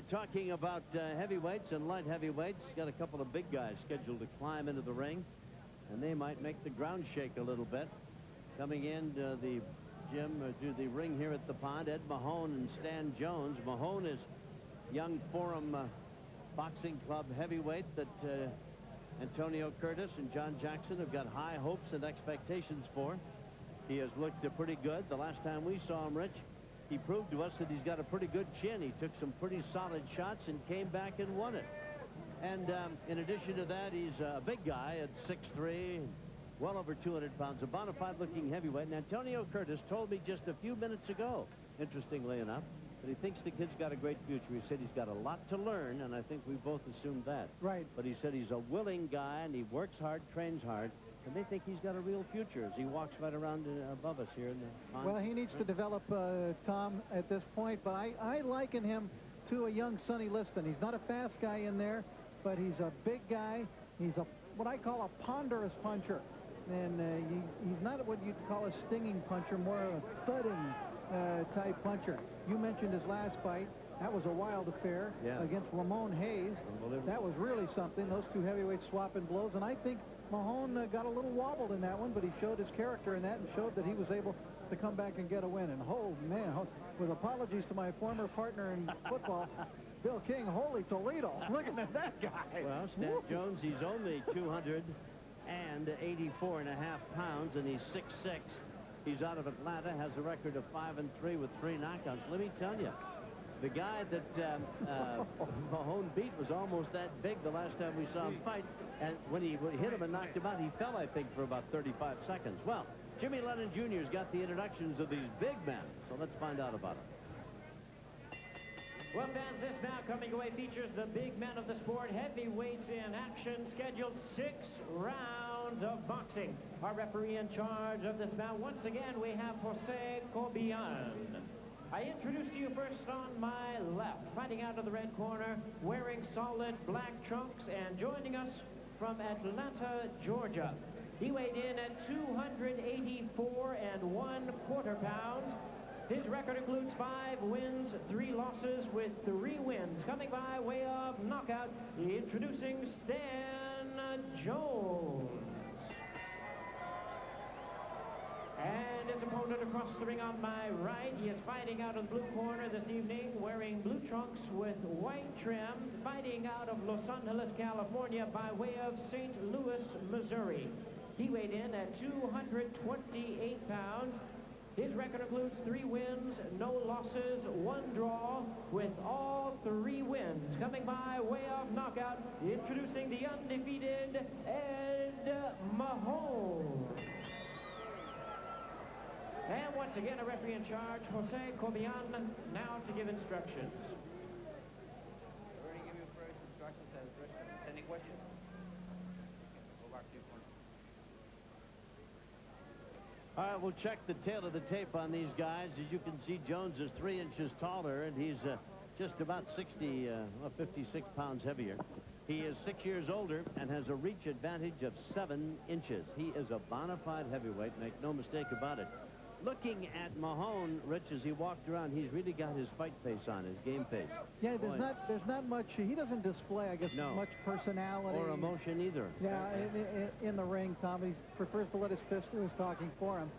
talking about heavyweights and light heavyweights. Got a couple of big guys scheduled to climb into the ring, and they might make the ground shake a little bit. Coming into the gym, to the ring here at the pond, Ed Mahone and Stan Jones. Mahone is young Forum Boxing Club heavyweight that Antonio Curtis and John Jackson have got high hopes and expectations for. He has looked pretty good. The last time we saw him, Rich, he proved to us that he's got a pretty good chin. He took some pretty solid shots and came back and won it. And in addition to that, he's a big guy at 6'3", well over 200 pounds, a bona fide looking heavyweight. And Antonio Curtis told me just a few minutes ago, interestingly enough, that he thinks the kid's got a great future. He said he's got a lot to learn, and I think we both assumed that. Right. But he said he's a willing guy, and he works hard, trains hard, and they think he's got a real future as he walks right around above us here in the pond. Well, he needs to develop, Tom, at this point, but I liken him to a young Sonny Liston. He's not a fast guy in there, but he's a big guy. He's what I call a ponderous puncher. And he's not what you'd call a stinging puncher, more of a thudding type puncher. You mentioned his last fight. That was a wild affair against Ramon Hayes. That was really something. Those two heavyweights swapping blows. And I think Mahone got a little wobbled in that one, but he showed his character in that and showed that he was able to come back and get a win. And, oh, man, with apologies to my former partner in football, Bill King, holy Toledo. Looking at that guy. Well, Stan Jones, he's only 284 and a half pounds, and he's 6'6". He's out of Atlanta, has a record of 5-3 with 3 knockouts. Let me tell you, the guy that Mahone beat was almost that big the last time we saw him fight. And when he hit him and knocked him out, he fell, I think, for about 35 seconds. Well, Jimmy Lennon Jr.'s got the introductions of these big men, so let's find out about them. Well, fans, this bout coming away features the big men of the sport, heavyweights in action, scheduled 6 rounds of boxing. Our referee in charge of this bout, once again, we have Jose Cobian. I introduce to you first on my left, fighting out of the red corner, wearing solid black trunks, and joining us from Atlanta, Georgia. He weighed in at 284 1/4 pounds. His record includes 5 wins, 3 losses with 3 wins. Coming by way of knockout, introducing Stan Jones. And his opponent across the ring on my right, he is fighting out of the blue corner this evening, wearing blue trunks with white trim, fighting out of Los Angeles, California, by way of St. Louis, Missouri. He weighed in at 228 pounds. His record includes 3 wins, no losses, 1 draw, with all 3 wins. Coming by way of knockout, introducing the undefeated Ed Mahone. And once again, a referee in charge, Jose Cobian, now to give instructions. I already give you first instructions as Richard. Any questions? Go back to your corner. All right, we'll check the tail of the tape on these guys. As you can see, Jones is 3 inches taller, and he's just about 56 pounds heavier. He is 6 years older and has a reach advantage of 7 inches. He is a bona fide heavyweight, make no mistake about it. Looking at Mahone, Rich, as he walked around, he's really got his fight face on, his game face. Yeah, there's not much. He doesn't display, I guess, much personality or emotion either. Yeah, in the ring, Tom, he prefers to let his fist do his talking for him.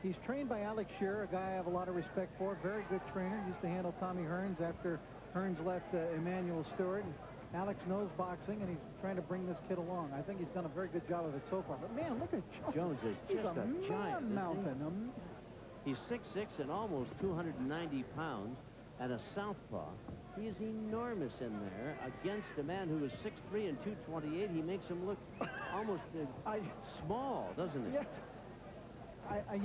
He's trained by Alex Shearer, a guy I have a lot of respect for. Very good trainer. Used to handle Tommy Hearns after Hearns left Emmanuel Stewart. Alex knows boxing, and he's trying to bring this kid along. I think he's done a very good job of it so far. But man, look at Jones. Jones is just a giant mountain. He's 6'6" and almost 290 pounds, and a southpaw. He is enormous in there against a man who is 6'3" and 228. He makes him look almost small, doesn't he? Yes. I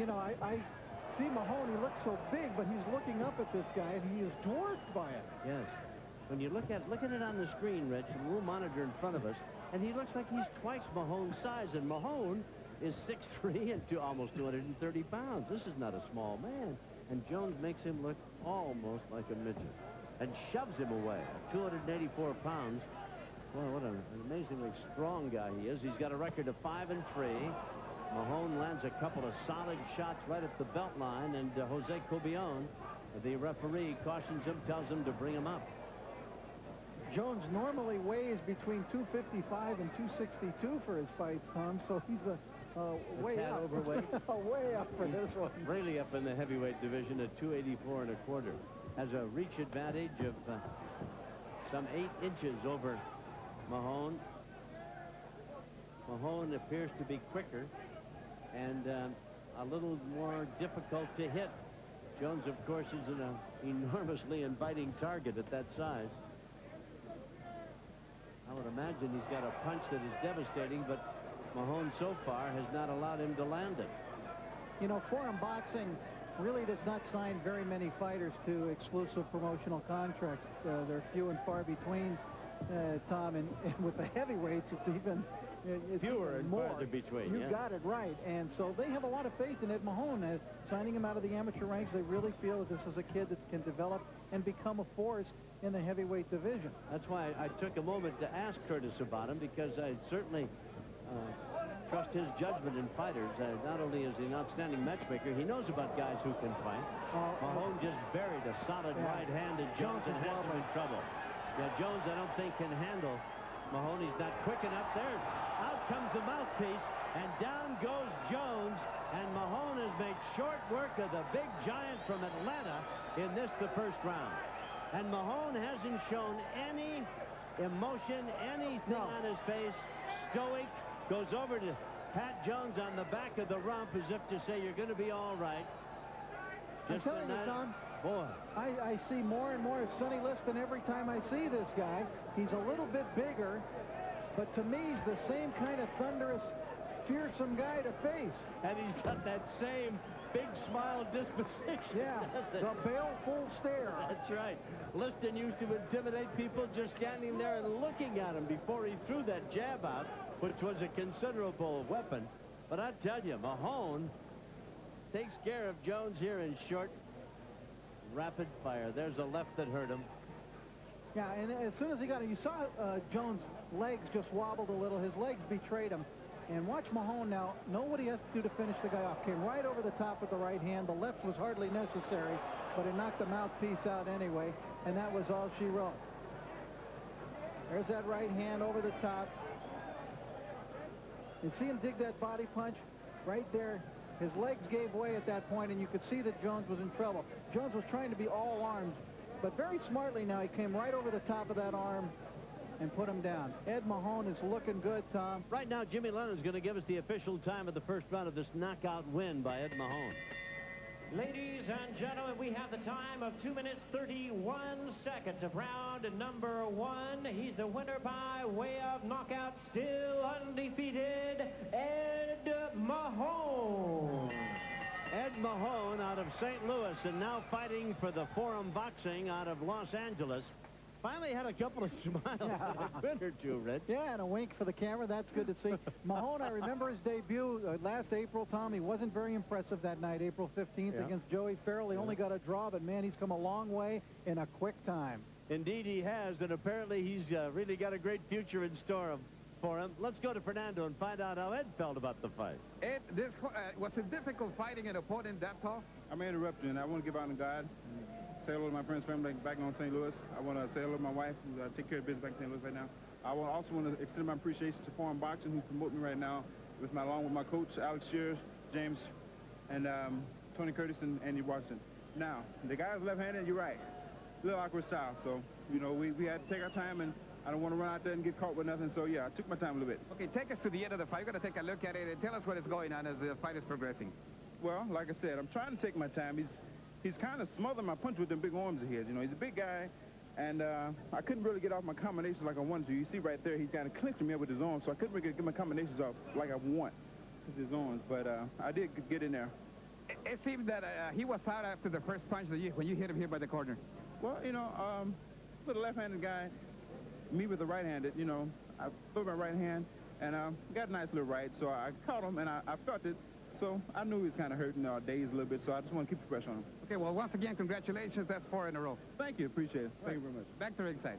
see Mahone. He looks so big, but he's looking up at this guy, and he is dwarfed by it. Yes. When you look at it on the screen, Rich, the little monitor in front of us, and he looks like he's twice Mahone's size, and Mahone is 6'3" and almost 230 pounds. This is not a small man. And Jones makes him look almost like a midget and shoves him away at 284 pounds. Well, what an amazingly strong guy he is. He's got a record of 5-3. Mahone lands a couple of solid shots right at the belt line, and Jose Cobian, the referee, cautions him, tells him to bring him up. Jones normally weighs between 255 and 262 for his fights, Tom, so he's a way up. Overweight. Way up for this one. Really up in the heavyweight division at 284 1/4. Has a reach advantage of some 8 inches over Mahone. Mahone appears to be quicker and a little more difficult to hit. Jones, of course, is an enormously inviting target at that size. I would imagine he's got a punch that is devastating, but Mahone so far has not allowed him to land it. You know, Forum Boxing really does not sign very many fighters to exclusive promotional contracts. They're few and far between, Tom, and with the heavyweights, it's even fewer and more. farther between. You got it right. And so they have a lot of faith in Ed Mahone. Signing him out of the amateur ranks, they really feel that this is a kid that can develop and become a force in the heavyweight division. That's why I took a moment to ask Curtis about him, because I certainly trust his judgment in fighters. Not only is he an outstanding matchmaker, he knows about guys who can fight. Mahone just buried a solid right hand at Jones and has him in trouble. Yeah, Jones, I don't think, can handle Mahone. He's not quick enough there. Out comes the mouthpiece, and down goes Jones, and Mahone has made short work of the big giant from Atlanta in this, the first round. And Mahone hasn't shown any emotion, anything on his face. Stoic, goes over to pat Jones on the back of the rump as if to say, you're going to be all right. I'm telling you, Tom, boy, I see more and more of Sonny Liston every time I see this guy. He's a little bit bigger, but to me, he's the same kind of thunderous, fearsome guy to face. And he's got that same big smile disposition. Yeah, the baleful stare. That's right. Liston used to intimidate people just standing there and looking at him before he threw that jab out, which was a considerable weapon. But I tell you, Mahone takes care of Jones here in short, rapid fire. There's a left that hurt him. Yeah, and as soon as he got it, you saw Jones' legs just wobbled a little. His legs betrayed him. And watch Mahone now. Know what he has to do to finish the guy off. Came right over the top with the right hand. The left was hardly necessary, but it knocked the mouthpiece out anyway, and that was all she wrote. There's that right hand over the top. You see him dig that body punch right there. His legs gave way at that point, and you could see that Jones was in trouble. Jones was trying to be all arms, but very smartly now he came right over the top of that arm and put him down. Ed Mahone is looking good, Tom. Right now, Jimmy Leonard's going to give us the official time of the first round of this knockout win by Ed Mahone. Ladies and gentlemen, we have the time of 2 minutes 31 seconds of round number 1. He's the winner by way of knockout, still undefeated, Ed Mahone. Ed Mahone out of St. Louis, and now fighting for the Forum Boxing out of Los Angeles. Finally had a couple of smiles and a grin or two, Rich. Yeah, and a wink for the camera. That's good to see. Mahone, I remember his debut last April, Tom. He wasn't very impressive that night, April 15th, against Joey Farrell. He only got a draw, but, man, he's come a long way in a quick time. Indeed, he has, and apparently he's really got a great future in store for him. Let's go to Fernando and find out how Ed felt about the fight. Ed, this was it difficult fighting an opponent that tall? I may interrupt you, and I want to give out to God. Say hello to my friends, family back in St. Louis. I want to say hello to my wife, who take care of business back in St. Louis right now. I also want to extend my appreciation to Forum Boxing, who promote me right now, along with my coach, Alex Shears, James, and Tony Curtis and Andy Washington. Now, the guy's left-handed, you're right. A little awkward style, so, you know, we had to take our time, and I don't want to run out there and get caught with nothing, so, yeah, I took my time a little bit. Okay, take us to the end of the fight. We're going to take a look at it and tell us what is going on as the fight is progressing. Well, like I said, I'm trying to take my time. He's kind of smothering my punch with them big arms of his. You know, he's a big guy, and I couldn't really get off my combinations like I wanted to. You see right there, he's kind of clinching me up with his arms, so I couldn't really get my combinations off like I want with his arms, but I did get in there. It seems that he was out after the first punch when you hit him here by the corner. Well, you know, with a left-handed guy, me with a right-handed, you know, I threw my right hand, and got a nice little right, so I caught him, and I felt it. So I knew he was kind of hurting dazed a little bit, so I just want to keep the pressure on him. Okay, well, once again, congratulations. That's 4 in a row. Thank you. Appreciate it. Thank you very much. Back to ringside.